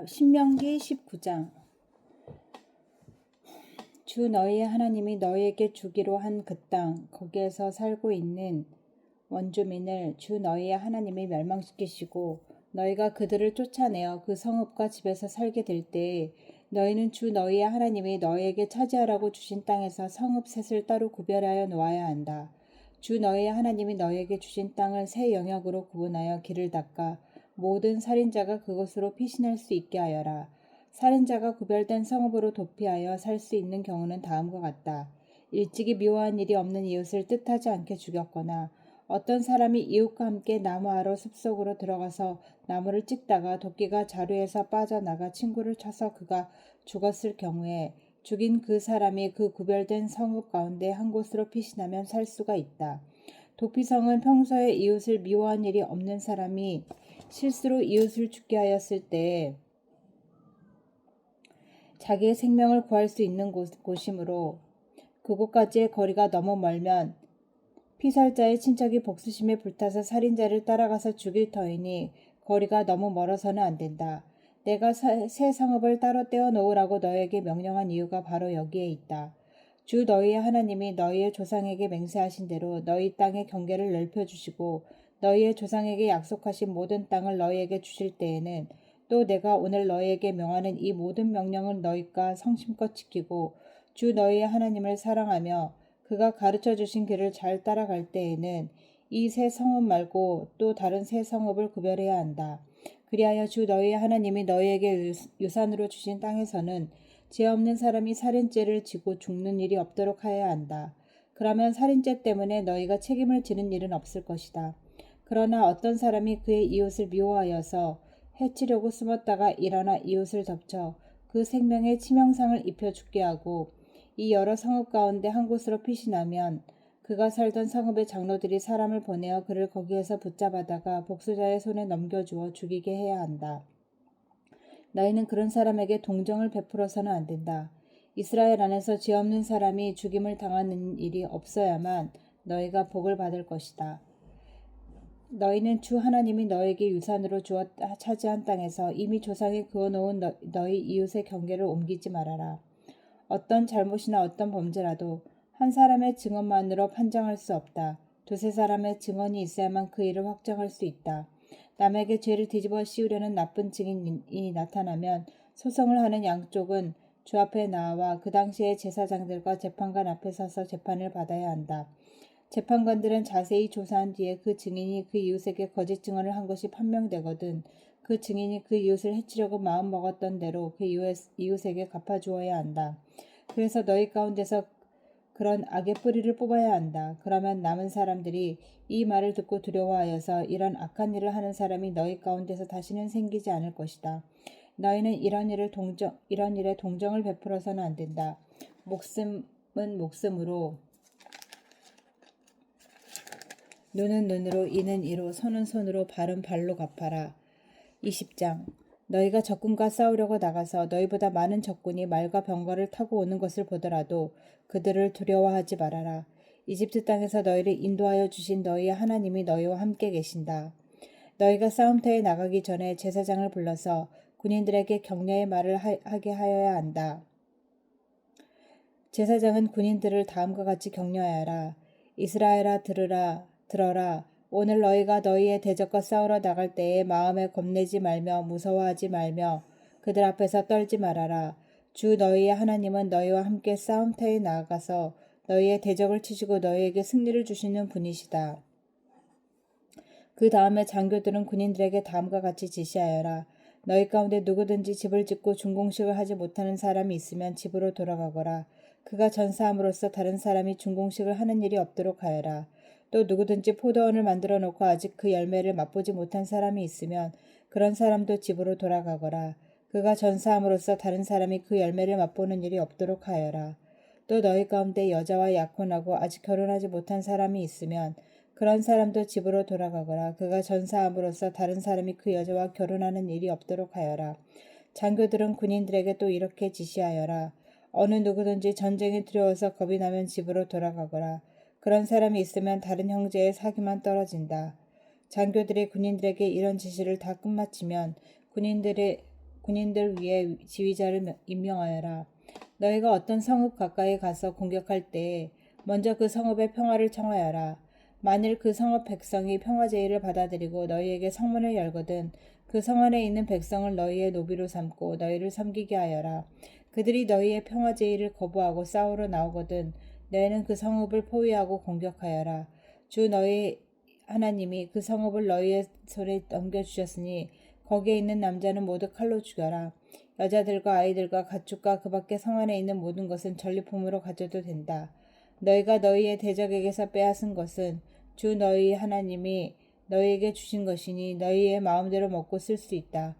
신명기 19장. 주 너희의 하나님이 너희에게 주기로 한 그 땅, 거기에서 살고 있는 원주민을 주 너희의 하나님이 멸망시키시고 너희가 그들을 쫓아내어 그 성읍과 집에서 살게 될 때에 너희는 주 너희의 하나님이 너희에게 차지하라고 주신 땅에서 성읍 셋을 따로 구별하여 놓아야 한다. 주 너희의 하나님이 너희에게 주신 땅을 세 영역으로 구분하여 길을 닦아 모든 살인자가 그곳으로 피신할 수 있게 하여라. 살인자가 구별된 성읍으로 도피하여 살 수 있는 경우는 다음과 같다. 일찍이 미워한 일이 없는 이웃을 뜻하지 않게 죽였거나 어떤 사람이 이웃과 함께 나무하러 숲속으로 들어가서 나무를 찍다가 도끼가 자루에서 빠져나가 친구를 쳐서 그가 죽었을 경우에 죽인 그 사람이 그 구별된 성읍 가운데 한 곳으로 피신하면 살 수가 있다. 도피성은 평소에 이웃을 미워한 일이 없는 사람이 실수로 이웃을 죽게 하였을 때 자기의 생명을 구할 수 있는 곳이므로 그곳까지의 거리가 너무 멀면 피살자의 친척이 복수심에 불타서 살인자를 따라가서 죽일 터이니 거리가 너무 멀어서는 안 된다. 내가 새 성읍을 따로 떼어 놓으라고 너에게 명령한 이유가 바로 여기에 있다. 주 너희의 하나님이 너희의 조상에게 맹세하신 대로 너희 땅의 경계를 넓혀주시고 너희의 조상에게 약속하신 모든 땅을 너희에게 주실 때에는 또 내가 오늘 너희에게 명하는 이 모든 명령을 너희가 성심껏 지키고 주 너희의 하나님을 사랑하며 그가 가르쳐 주신 길을 잘 따라갈 때에는 이 새 성읍 말고 또 다른 새 성읍을 구별해야 한다. 그리하여 주 너희의 하나님이 너희에게 유산으로 주신 땅에서는 죄 없는 사람이 살인죄를 지고 죽는 일이 없도록 하여야 한다. 그러면 살인죄 때문에 너희가 책임을 지는 일은 없을 것이다. 그러나 어떤 사람이 그의 이웃을 미워하여서 해치려고 숨었다가 일어나 이웃을 덮쳐 그 생명에 치명상을 입혀 죽게 하고 이 여러 성읍 가운데 한 곳으로 피신하면 그가 살던 성읍의 장로들이 사람을 보내어 그를 거기에서 붙잡아다가 복수자의 손에 넘겨주어 죽이게 해야 한다. 너희는 그런 사람에게 동정을 베풀어서는 안 된다. 이스라엘 안에서 죄 없는 사람이 죽임을 당하는 일이 없어야만 너희가 복을 받을 것이다. 너희는 주 하나님이 너에게 유산으로 주어 차지한 땅에서 이미 조상이 그어놓은 너희 이웃의 경계를 옮기지 말아라. 어떤 잘못이나 어떤 범죄라도 한 사람의 증언만으로 판정할 수 없다. 두세 사람의 증언이 있어야만 그 일을 확정할 수 있다. 남에게 죄를 뒤집어 씌우려는 나쁜 증인이 나타나면 소송을 하는 양쪽은 주 앞에 나와 그 당시의 제사장들과 재판관 앞에 서서 재판을 받아야 한다. 재판관들은 자세히 조사한 뒤에 그 증인이 그 이웃에게 거짓 증언을 한 것이 판명되거든 그 증인이 그 이웃을 해치려고 마음먹었던 대로 그 이웃에게 갚아주어야 한다. 그래서 너희 가운데서 그런 악의 뿌리를 뽑아야 한다. 그러면 남은 사람들이 이 말을 듣고 두려워하여서 이런 악한 일을 하는 사람이 너희 가운데서 다시는 생기지 않을 것이다. 너희는 이런 일에 동정을 베풀어서는 안 된다. 목숨은 목숨으로 눈은 눈으로 이는 이로 손은 손으로 발은 발로 갚아라. 20장. 너희가 적군과 싸우려고 나가서 너희보다 많은 적군이 말과 병거를 타고 오는 것을 보더라도 그들을 두려워하지 말아라. 이집트 땅에서 너희를 인도하여 주신 너희의 하나님이 너희와 함께 계신다. 너희가 싸움터에 나가기 전에 제사장을 불러서 군인들에게 격려의 말을 하게 하여야 한다. 제사장은 군인들을 다음과 같이 격려하여라. 이스라엘아 들어라. 오늘 너희가 너희의 대적과 싸우러 나갈 때에 마음에 겁내지 말며 무서워하지 말며 그들 앞에서 떨지 말아라. 주 너희의 하나님은 너희와 함께 싸움터에 나아가서 너희의 대적을 치시고 너희에게 승리를 주시는 분이시다. 그 다음에 장교들은 군인들에게 다음과 같이 지시하여라. 너희 가운데 누구든지 집을 짓고 준공식을 하지 못하는 사람이 있으면 집으로 돌아가거라. 그가 전사함으로써 다른 사람이 준공식을 하는 일이 없도록 하여라. 또 누구든지 포도원을 만들어 놓고 아직 그 열매를 맛보지 못한 사람이 있으면 그런 사람도 집으로 돌아가거라. 그가 전사함으로써 다른 사람이 그 열매를 맛보는 일이 없도록 하여라. 또 너희 가운데 여자와 약혼하고 아직 결혼하지 못한 사람이 있으면 그런 사람도 집으로 돌아가거라. 그가 전사함으로써 다른 사람이 그 여자와 결혼하는 일이 없도록 하여라. 장교들은 군인들에게 또 이렇게 지시하여라. 어느 누구든지 전쟁이 두려워서 겁이 나면 집으로 돌아가거라. 그런 사람이 있으면 다른 형제의 사기만 떨어진다. 장교들이 군인들에게 이런 지시를 다 끝마치면 군인들 위에 지휘자를 임명하여라. 너희가 어떤 성읍 가까이 가서 공격할 때에 먼저 그 성읍의 평화를 청하여라. 만일 그 성읍 백성이 평화 제의를 받아들이고 너희에게 성문을 열거든 그 성 안에 있는 백성을 너희의 노비로 삼고 너희를 섬기게 하여라. 그들이 너희의 평화 제의를 거부하고 싸우러 나오거든 너희는 그 성읍을 포위하고 공격하여라. 주 너희 하나님이 그 성읍을 너희의 손에 넘겨주셨으니 거기에 있는 남자는 모두 칼로 죽여라. 여자들과 아이들과 가축과 그 밖에 성 안에 있는 모든 것은 전리품으로 가져도 된다. 너희가 너희의 대적에게서 빼앗은 것은 주 너희 하나님이 너희에게 주신 것이니 너희의 마음대로 먹고 쓸 수 있다.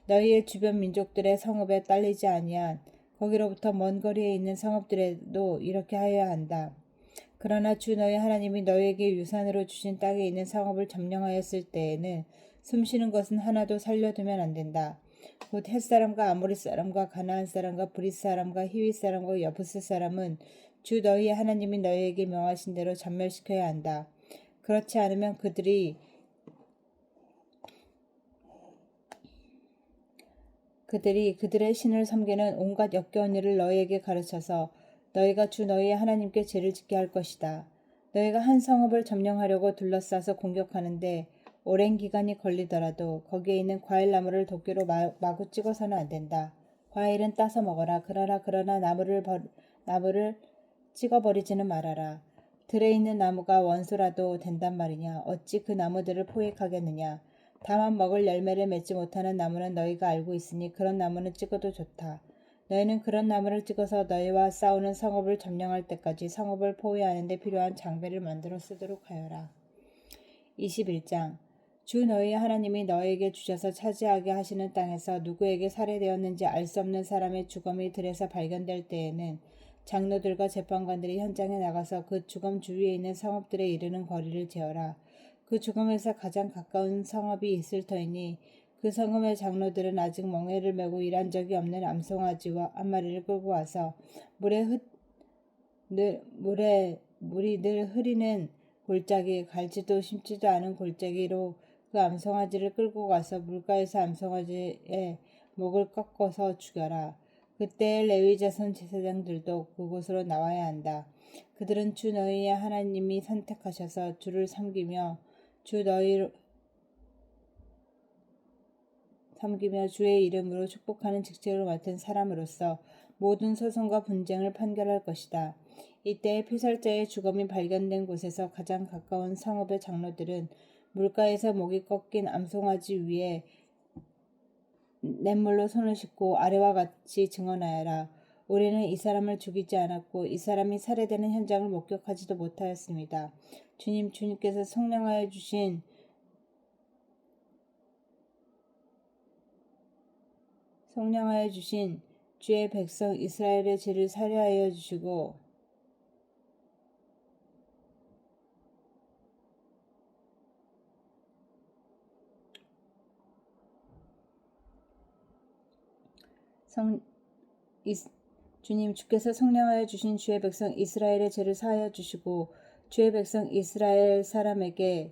너희의 주변 민족들의 성읍에 딸리지 아니한 거기로부터 먼 거리에 있는 성읍들에도 이렇게 하여야 한다. 그러나 주 너희 하나님이 너희에게 유산으로 주신 땅에 있는 성읍을 점령하였을 때에는 숨쉬는 것은 하나도 살려두면 안 된다. 곧 햇사람과 아모리 사람과 가나안 사람과 브릿 사람과 히윗 사람과 여부스 사람은 주 너희 하나님이 너희에게 명하신 대로 전멸시켜야 한다. 그렇지 않으면 그들이 그들의 신을 섬기는 온갖 역겨운 일을 너희에게 가르쳐서 너희가 주 너희의 하나님께 죄를 짓게 할 것이다. 너희가 한 성읍을 점령하려고 둘러싸서 공격하는데 오랜 기간이 걸리더라도 거기에 있는 과일나무를 도끼로 마구 찍어서는 안 된다. 과일은 따서 먹어라. 그러나 나무를 찍어버리지는 말아라. 들에 있는 나무가 원수라도 된단 말이냐. 어찌 그 나무들을 포획하겠느냐. 다만 먹을 열매를 맺지 못하는 나무는 너희가 알고 있으니 그런 나무는 찍어도 좋다. 너희는 그런 나무를 찍어서 너희와 싸우는 성읍을 점령할 때까지 성읍을 포위하는 데 필요한 장비를 만들어 쓰도록 하여라. 21장 주 너희 하나님이 너희에게 주셔서 차지하게 하시는 땅에서 누구에게 살해되었는지 알 수 없는 사람의 죽음이 들에서 발견될 때에는 장로들과 재판관들이 현장에 나가서 그 죽음 주위에 있는 성읍들에 이르는 거리를 재어라. 그 죽음에서 가장 가까운 성읍이 있을 터이니 그 성읍의 장로들은 아직 멍에를 메고 일한 적이 없는 암송아지와 한 마리를 끌고 와서 물이 늘 흐리는 골짜기 갈지도 심지도 않은 골짜기로 그 암송아지를 끌고 가서 물가에서 암송아지의 목을 꺾어서 죽여라. 그때 레위 자손 제사장들도 그곳으로 나와야 한다. 그들은 주 너희의 하나님이 선택하셔서 주를 섬기며 주의 이름으로 축복하는 직책을 맡은 사람으로서 모든 소송과 분쟁을 판결할 것이다. 이때 피살자의 죽음이 발견된 곳에서 가장 가까운 성읍의 장로들은 물가에서 목이 꺾인 암송아지 위에 냇물로 손을 씻고 아래와 같이 증언하여라. 우리는 이 사람을 죽이지 않았고 이 사람이 살해되는 현장을 목격하지도 못하였습니다. 주님께서 성령하여 주신 주의 백성 이스라엘의 죄를 사려하여 주시고 주께서 성령하여 주신 주의 백성 이스라엘의 죄를 사하여 주시고 주의 백성 이스라엘 사람에게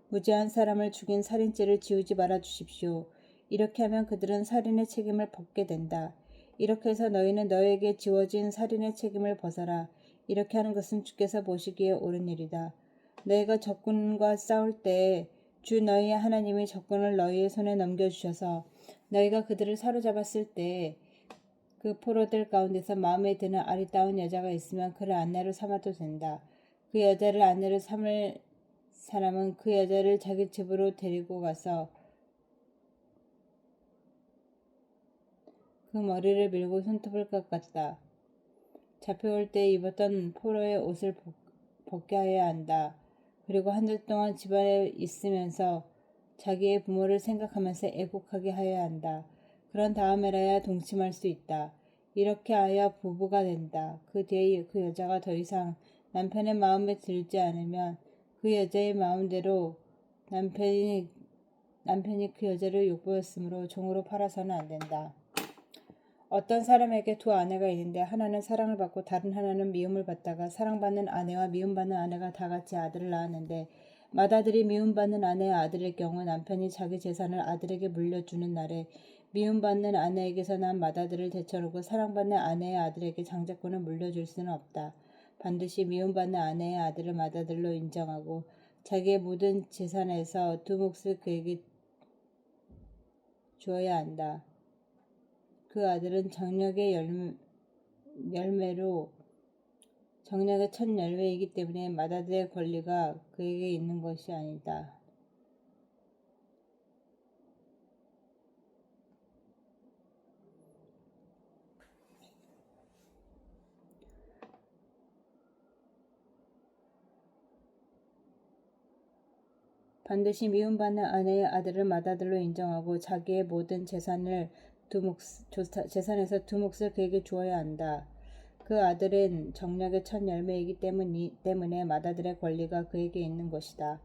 무죄한 사람을 죽인 살인죄를 지우지 말아 주십시오. 이렇게 하면 그들은 살인의 책임을 벗게 된다. 이렇게 해서 너희는 너희에게 지워진 살인의 책임을 벗어라. 이렇게 하는 것은 주께서 보시기에 옳은 일이다. 너희가 적군과 싸울 때에 주 너희의 하나님이 적군을 너희의 손에 넘겨주셔서 너희가 그들을 사로잡았을 때에 그 포로들 가운데서 마음에 드는 아리따운 여자가 있으면 그를 아내로 삼아도 된다. 그 여자를 아내로 삼을 사람은 그 여자를 자기 집으로 데리고 가서 그 머리를 밀고 손톱을 깎았다. 잡혀올 때 입었던 포로의 옷을 벗게 하여야 한다. 그리고 한 달 동안 집안에 있으면서 자기의 부모를 생각하면서 애국하게 하여야 한다. 그런 다음에라야 동침할 수 있다. 이렇게 하여 부부가 된다. 그 뒤에 그 여자가 더 이상 남편의 마음에 들지 않으면 그 여자의 마음대로 남편이 그 여자를 욕보였으므로 종으로 팔아서는 안 된다. 어떤 사람에게 두 아내가 있는데 하나는 사랑을 받고 다른 하나는 미움을 받다가 사랑받는 아내와 미움받는 아내가 다 같이 아들을 낳았는데 맏아들이 미움받는 아내의 아들의 경우 남편이 자기 재산을 아들에게 물려주는 날에 미움받는 아내에게서 난 맏아들을 제쳐놓고 사랑받는 아내의 아들에게 장자권을 물려줄 수는 없다. 반드시 미움받는 아내의 아들을 맏아들로 인정하고 자기의 모든 재산에서 두 몫을 그에게 주어야 한다. 그 아들은 정력의 첫 열매이기 때문에 맏아들의 권리가 그에게 있는 것이 아니다. 반드시 미움받는 아내의 아들을 맏아들로 인정하고 자기의 모든 재산에서 두 몫을 그에게 주어야 한다. 그 아들은 정력의 첫 열매이기 때문에 맏아들의 권리가 그에게 있는 것이다.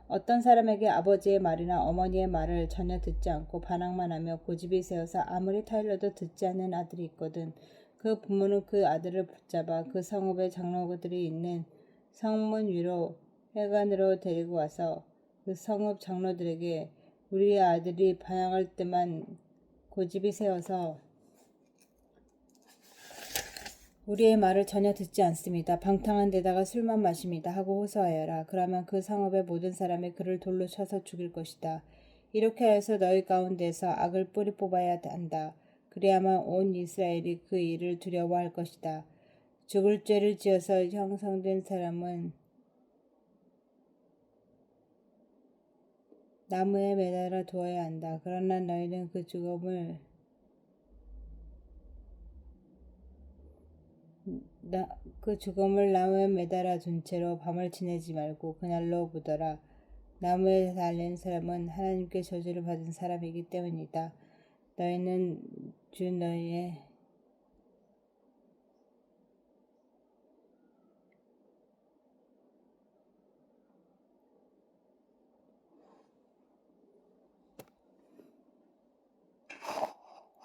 어떤 사람에게 아버지의 말이나 어머니의 말을 전혀 듣지 않고 반항만 하며 고집이 세어서 아무리 타일러도 듣지 않는 아들이 있거든. 그 부모는 그 아들을 붙잡아 그 성읍의 장로들이 있는 성문 위로 회관으로 데리고 와서 그 성읍 장로들에게 우리의 아들이 반항할 때만 고집이 세어서 우리의 말을 전혀 듣지 않습니다. 방탕한 데다가 술만 마십니다. 하고 호소하여라. 그러면 그 성읍의 모든 사람이 그를 돌로 쳐서 죽일 것이다. 이렇게 해서 너희 가운데서 악을 뿌리 뽑아야 한다. 그래야만 온 이스라엘이 그 일을 두려워할 것이다. 죽을 죄를 지어서 형성된 사람은 나무에 매달아 두어야 한다. 그러나 너희는 그 죽음을 나무에 매달아 둔 채로 밤을 지내지 말고 그날로 묻어라. 나무에 달린 사람은 하나님께 저주를 받은 사람이기 때문이다. 너희는 주 너희의